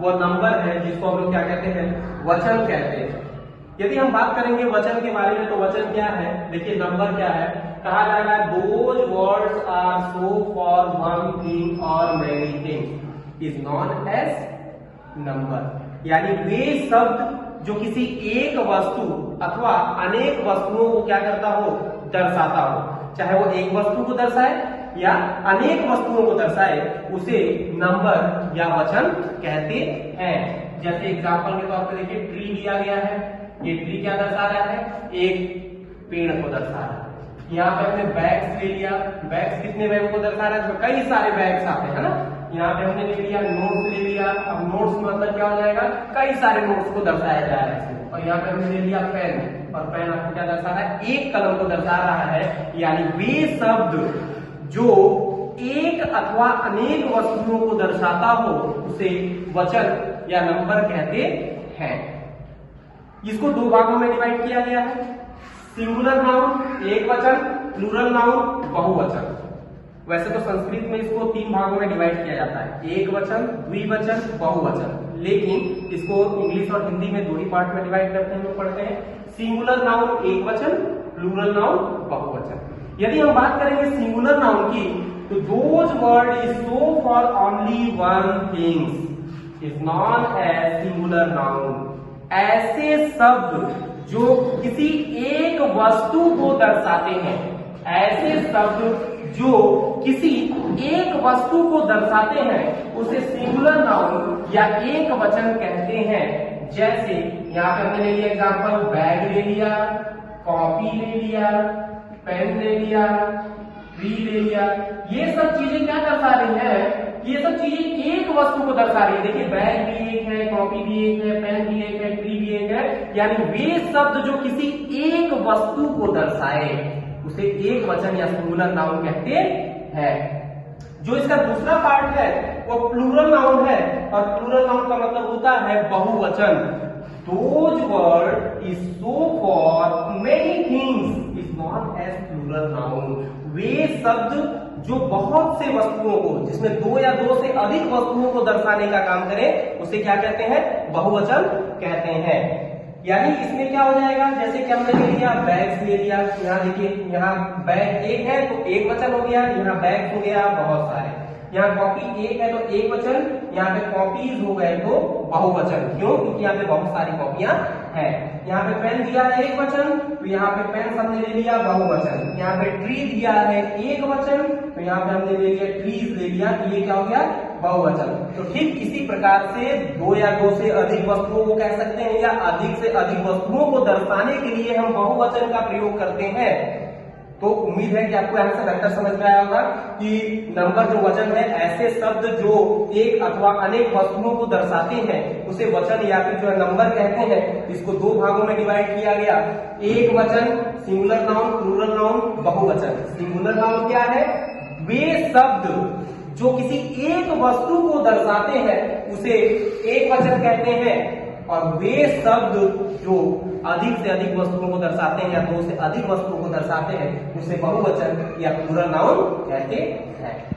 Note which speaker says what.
Speaker 1: वो नंबर है जिसको हम लोग क्या कहते हैं, वचन कहते हैं। यदि हम बात करेंगे वचन के बारे में तो वचन क्या है, देखिए नंबर क्या है, कहा जाएगा those words are so for one thing और many things is known as number. यानी वे शब्द जो किसी एक वस्तु अथवा अनेक वस्तुओं को क्या करता हो, दर्शाता हो, चाहे वो एक वस्तु को दर्शाए या अनेक वस्तुओं को दर्शाए, उसे नंबर या वचन कहते हैं। जैसे एग्जांपल के तौर पर देखिए ट्री लिया गया है, ये ट्री क्या दर्शा रहा है, एक पेड़ को दर्शा रहा है। यहाँ पे हमने बैग्स ले लिया, बैग्स कितने बैगों को दर्शा रहा है, कई सारे बैग्स आते हैं ना। यहाँ पे हमने ले लिया नोट्स ले लिया, अब नोट्स मतलब क्या हो जाएगा, कई सारे नोट्स को दर्शाया जा रहा है। और यहाँ पे हमने ले लिया पेन, और पेन आपको क्या दर्शा रहा है, एक कलम को दर्शा रहा है। यानी वे शब्द जो एक अथवा अनेक वस्तुओं को दर्शाता हो उसे वचन या नंबर कहते हैं। इसको दो भागों में डिवाइड किया गया है, सिंगुलर नाउन एक वचन, प्लूरल नाउन बहुवचन। वैसे तो संस्कृत में इसको तीन भागों में डिवाइड किया जाता है, एक वचन, द्विवचन, बहुवचन, लेकिन इसको इंग्लिश और हिंदी में दो ही पार्ट में डिवाइड करते हैं, पढ़ते हैं। सिंगुलर नाउन एक वचन, प्लूरल नाउन बहुवचन। यदि हम बात करेंगे सिंगुलर नाउन की तो those word is so for only one things is known as singular noun. ऐसे शब्द जो किसी एक वस्तु को दर्शाते हैं, ऐसे शब्द जो किसी एक वस्तु को दर्शाते हैं उसे सिंगुलर नाउन या एक वचन कहते हैं। जैसे यहाँ पे हमने ले लिया एग्जांपल, बैग ले लिया, कॉपी ले लिया, पेन ले लिया, ट्री ले लिया। ये सब चीजें क्या दर्शा रही है, ये सब चीजें एक वस्तु को दर्शा रही है। देखिए बैग भी एक है, कॉपी भी एक है, पेन भी एक है, ट्री भी एक है। यानी वे शब्द जो किसी एक वस्तु को दर्शाए उसे एक वचन या सिंगुलर नाउन कहते हैं। जो इसका दूसरा पार्ट है वो प्लूरल नाउन है, और प्लूरल नाउन का मतलब होता है बहुवचन। Those word is so for many things is not as plural noun। वे शब्द जो बहुत से वस्तुओं को, जिसमें दो या दो से अधिक वस्तुओं को दर्शाने का काम करें उसे क्या कहते हैं, बहुवचन कहते हैं। यानी इसमें क्या हो जाएगा, जैसे कि हमने ले लिया बैग्स ले लिया, यहाँ देखिए यहाँ बैग एक है तो एक वचन हो गया, यहाँ बैग्स हो गया बहुत सारे। यहाँ कॉपी एक है तो एक वचन, यहाँ पे कॉपीज हो गए तो बहुवचन। क्यों, क्योंकि यहाँ पे बहुत सारी कॉपियां हैं। यहाँ पे पेन दिया है एक वचन तो यहाँ पे पेन हमने ले लिया बहुवचन। यहाँ पे ट्री दिया है एक वचन तो यहाँ पे हमने ले लिया ट्रीज ले लिया, तो ये क्या हो गया, बहुवचन। तो ठीक इसी प्रकार से दो या दो से अधिक वस्तुओं को कह सकते हैं, या अधिक से अधिक वस्तुओं को दर्शाने के लिए हम बहुवचन का प्रयोग करते हैं। तो उम्मीद है कि आपको यहाँ से बेहतर समझ में आया होगा कि नंबर जो वचन है, ऐसे शब्द जो एक अथवा अनेक वस्तुओं को दर्शाते हैं उसे वचन या फिर जो है नंबर कहते हैं। इसको दो भागों में डिवाइड किया गया, एक वचन सिंगुलर नाउन, प्लूरल नाउन, बहुवचन। सिंगुलर नाउन क्या है, वे शब्द जो किसी एक वस्तु को दर्शाते हैं उसे एक वचन कहते हैं, और वे शब्द जो अधिक से अधिक वस्तुओं को दर्शाते हैं या दो से अधिक वस्तुओं को दर्शाते हैं उसे बहुवचन या प्लूरल नाउन कहते हैं।